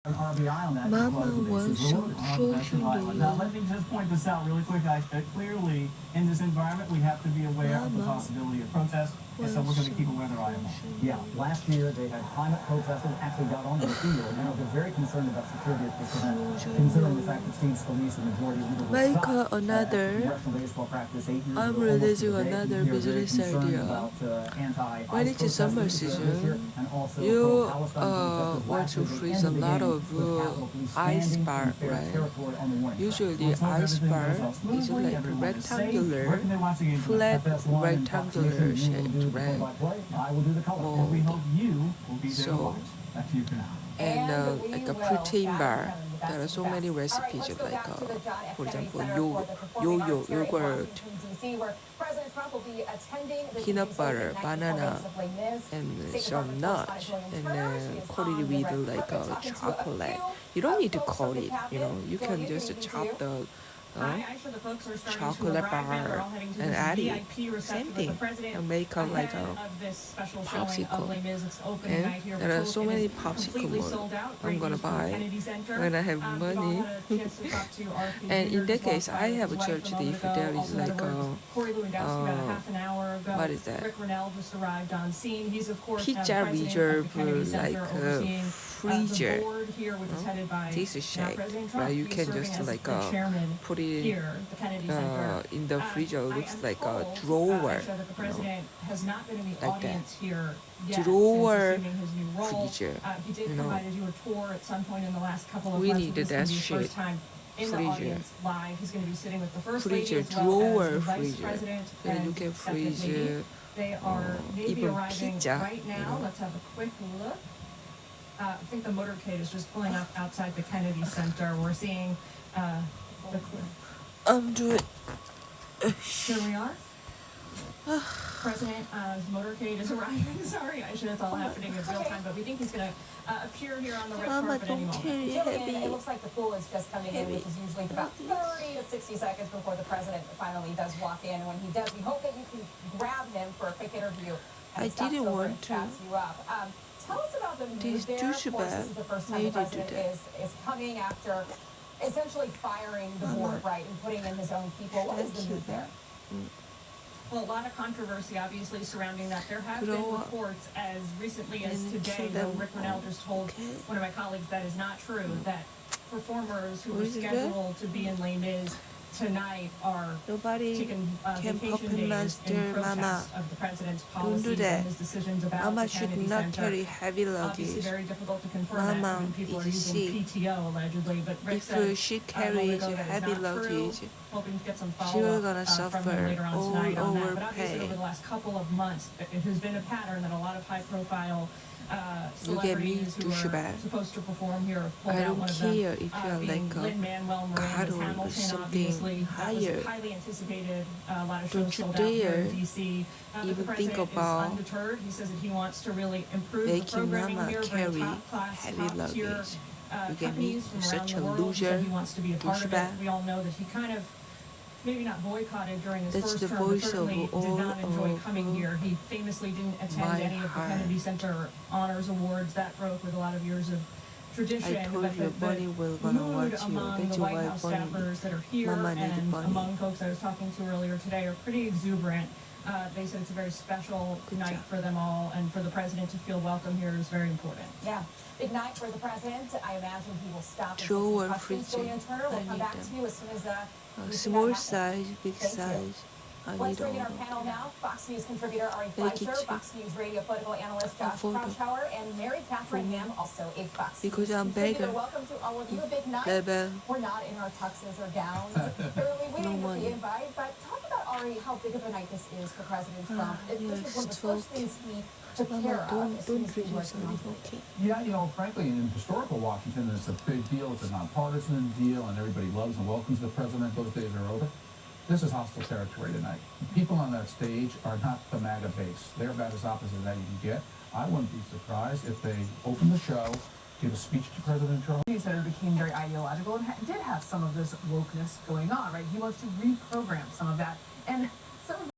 RBI on that. Mama wants some Now, let me just point this out really quick, guys. Clearly, in this environment, we have to be aware of the possibility of protest, and so we're going to keep a weather eye on that. Yeah, last year they had climate protesters actually got onto the field. You know, they're very concerned about security at this event, considering the fact that Steve Scalise, the majority leader, was Make shot another. at congressional baseball practice 8 years I'm ago. releasing another business idea. When it's summer season, you want to freeze a lot of ice bar, right? Usually ice bar is like rectangular, flat rectangular shaped, right? So, and like a protein bar. There are so many recipes like, for example, yogurt, peanut butter, banana, and some nuts, and then coat it with like chocolate. You don't need to coat it, you can just chop the chocolate bar and add it. Same thing. And make like a popsicle. And there are so many popsicles I'm gonna buy when I have money. And in that case, I have a church if there is like what is that? Pizza reserve like freezer. This is shape, right? You can just like put it in the freezer. Looks like a drawer, like that. Drawer freezer, We need that shit. Freezer, drawer freezer. Then you can freeze even pizza. Let's have a quick look. I think the motorcade is just pulling up outside the Kennedy Center. We're seeing I'm doing. Here we are. President's motorcade is arriving. Sorry, I should have all happening in real time, but we think he's going to appear here on the red carpet any moment. It looks like the pool is just coming in, which is usually about 30 to 60 seconds before the president finally does walk in. And when he does, we hope that you can grab him for a quick interview. I didn't want to. Tell us about the move there. Of course, this is the first time the president is coming after essentially firing the board, right, and putting in his own people. What is the move there? Well, a lot of controversy, obviously, surrounding that. There have been reports as recently as today, though Rick Grinnell just told one of my colleagues that is not true, that performers who were scheduled to be in Les Mis tonight are taking vacation days in protest of the president's policies and his decisions about Mama the should Kennedy not Center. carry heavy Obviously, luggage. very difficult to confirm that when people are using PTO, allegedly. But Rick said If she carries heavy luggage, hoping to get some she follow-up will gonna from suffer him later on tonight on that. But obviously, overpay. over the last couple of months, it has been a pattern that a lot of high-profile You get me celebrities who to are Shabbat. supposed to perform here have pulled I out. don't One of them care if you are being like a Lin-Manuel Miranda's cattle or Hamilton, something obviously. That was higher. highly anticipated. A lot of Don't shows you sold out here dare in D.C. But the even think president is about undeterred. He says that he wants to really improve the making programming Mama here, bring carry top-class, heavy top-tier luggage. You get me? companies from You're around such the a world. He said loser, he wants to be a part of it. douchebag. We all know that he kind of maybe not boycotted during his That's first the term, but voice certainly of did not enjoy all coming of here. He famously didn't attend my any of the heart. Kennedy Center Honors Awards. That broke with a lot of years of tradition. I told But you Bunny will gonna mood watch you. among That's the White why House Bunny. staffers that are here Mama need and Bunny. among folks I was talking to earlier today are pretty exuberant. They said it's a very special night job. for them all, and for the president to feel welcome here is very important. Yeah, big night for the president. I imagine he will stop and take Drawer some questions. freezer. Julian Turner will I come need back them. to you as soon as we see Small that happen. size, big Thank you. size. I Let's need bring in all our of panel them. now. Fox News contributor Ari Thank you, Fleischer, too. Fox News radio political analyst Josh Affordable. Kraushaar, and Mary Catherine For me. Ham, also a Fox Because News I'm contributor. bigger. Welcome to all of you. A big night. Bebe. We're not in our tuxes or gowns. Thoroughly waiting for money. the invite. But talk about, Ari, how big of a night this is for President Trump. This was one of the yes, first things he took care Mama, of as soon don't as he drink was something, inaugurated. okay? Yeah, frankly, in historical Washington, it's a big deal. It's a nonpartisan deal, and everybody loves and welcomes the president. Those days are over. This is hostile territory tonight. People on that stage are not the MAGA base. They're about as opposite as that you can get. I wouldn't be surprised if they open the show, give a speech to President Trump. Center became very ideological and did have some of this wokeness going on, right? He wants to reprogram some of that. And some of